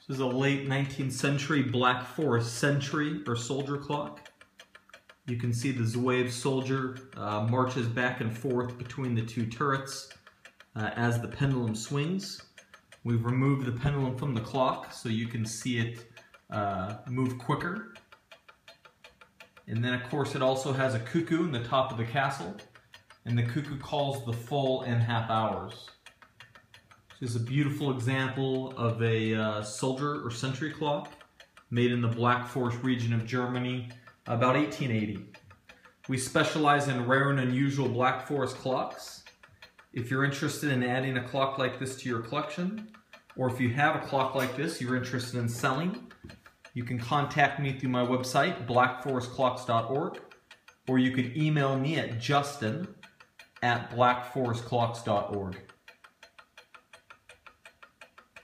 This is a late 19th century Black Forest sentry or soldier clock. You can see the Zouave soldier marches back and forth between the two turrets as the pendulum swings. We've removed the pendulum from the clock so you can see it move quicker. And then of course it also has a cuckoo in the top of the castle, and the cuckoo calls the full and half hours. This is a beautiful example of a soldier or sentry clock made in the Black Forest region of Germany about 1880. We specialize in rare and unusual Black Forest clocks. If you're interested in adding a clock like this to your collection, or if you have a clock like this you're interested in selling, you can contact me through my website, blackforestclocks.org, or you could email me at justin@blackforestclocks.org.